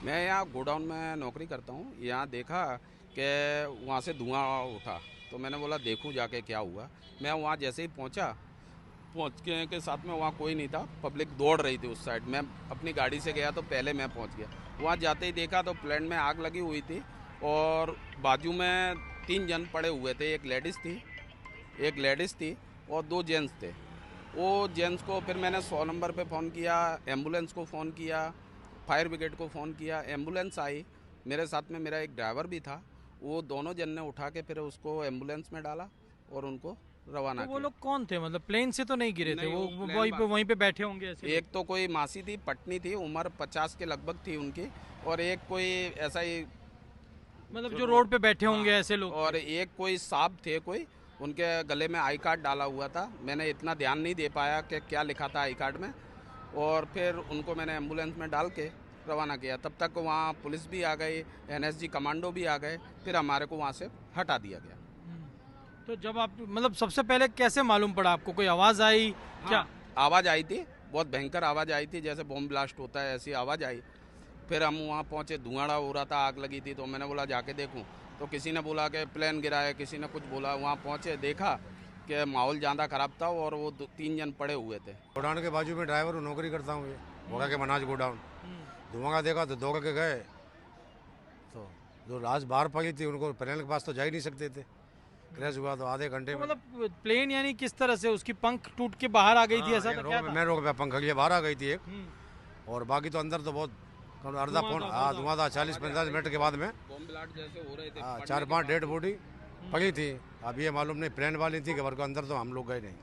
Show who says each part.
Speaker 1: मैं यहाँ गोडाउन में नौकरी करता हूँ। यहाँ देखा कि वहाँ से धुआं उठा, तो मैंने बोला देखूँ जाके क्या हुआ। मैं वहाँ जैसे ही पहुँच के साथ में वहाँ कोई नहीं था, पब्लिक दौड़ रही थी उस साइड। मैं अपनी गाड़ी से गया तो पहले मैं पहुँच गया। वहाँ जाते ही देखा तो प्लांट में आग लगी हुई थी और बाजू में 3 जन पड़े हुए थे। एक लेडीज़ थी और 2 जेंट्स थे। वो जेंट्स को फिर मैंने 100 नंबर पे फ़ोन किया, एम्बुलेंस को फ़ोन किया, फायर ब्रिगेड को फ़ोन किया। एम्बुलेंस आई, मेरे साथ में मेरा एक ड्राइवर भी था। वो दोनों जन ने उठा के फिर उसको एम्बुलेंस में डाला और उनको
Speaker 2: तो
Speaker 1: रवाना
Speaker 2: वो
Speaker 1: किया।
Speaker 2: लोग कौन थे? मतलब प्लेन से तो नहीं गिरे थे
Speaker 1: नहीं,
Speaker 2: वो?
Speaker 1: वो प्लेन
Speaker 2: वहीं पे बैठे होंगे ऐसे लोग।
Speaker 1: एक तो कोई मासी थी, पटनी थी, उम्र 50 के लगभग थी उनकी, और एक कोई ऐसा ही
Speaker 2: मतलब
Speaker 1: जो
Speaker 2: जो
Speaker 1: रोड।
Speaker 2: रोड पे बैठे होंगे
Speaker 1: हाँ,
Speaker 2: ऐसे लोग थे।
Speaker 1: और एक कोई साहब थे कोई, उनके गले में आई कार्ड डाला हुआ था। मैंने इतना ध्यान नहीं दे पाया कि क्या लिखा था आई कार्ड में। और फिर उनको मैंने एम्बुलेंस में डाल के रवाना किया। तब तक वहाँ पुलिस भी आ गई, एनएसजी कमांडो भी आ गए, फिर हमारे को वहाँ से हटा दिया गया।
Speaker 2: तो जब आप मतलब सबसे पहले कैसे मालूम पड़ा आपको? कोई आवाज़ आई
Speaker 1: हाँ,
Speaker 2: क्या?
Speaker 1: आवाज़ आई थी, बहुत भयंकर आवाज़ आई थी, जैसे बॉम्ब ब्लास्ट होता है ऐसी आवाज़ आई। फिर हम वहाँ पहुँचे, धुआंड़ा हो रहा था, आग लगी थी, तो मैंने बोला जाके देखूँ। तो किसी ने बोला कि प्लेन गिरा है, किसी ने कुछ बोला। वहाँ पहुँचे, देखा कि माहौल ज़्यादा ख़राब था और वो 3 जन पड़े हुए थे।
Speaker 3: गोडाउन के बाजू में ड्राइवर हूँ, नौकरी करता हूँ। ये भोगा के मनाज गोडाउन। धुआं का देखा तो दौड़ के गए, तो जो लाश बाहर पड़ी थी उनको प्लेन के पास तो जा ही नहीं सकते थे। क्रैश हुआ तो आधे घंटे
Speaker 2: तो
Speaker 3: में।
Speaker 2: मतलब प्लेन यानी किस तरह से उसकी पंख टूट के बाहर आ गई थी?
Speaker 3: हाँ,
Speaker 2: ऐसा
Speaker 3: एक
Speaker 2: था
Speaker 3: रोड
Speaker 2: क्या
Speaker 3: पे
Speaker 2: था?
Speaker 3: मेन रोड पे पंखड़िया बाहर आ गई थी एक,
Speaker 2: हम्म।
Speaker 3: और बाकी तो अंदर तो बहुत अर्धा
Speaker 2: धुआं
Speaker 3: पौन
Speaker 2: था,
Speaker 3: हाँ
Speaker 2: बहुत
Speaker 3: धुआं था। 40-45 मिनट के बाद में
Speaker 1: बॉम्ब ब्लास्ट जैसे हो रहे थे,
Speaker 3: हाँ
Speaker 1: पड़ने के
Speaker 3: 4-5
Speaker 1: बाद।
Speaker 3: डेड बॉडी पड़ी थी। अब ये मालूम नहीं प्लेन वाली थी कि वर्ग अंदर, तो हम लोग गए नहीं।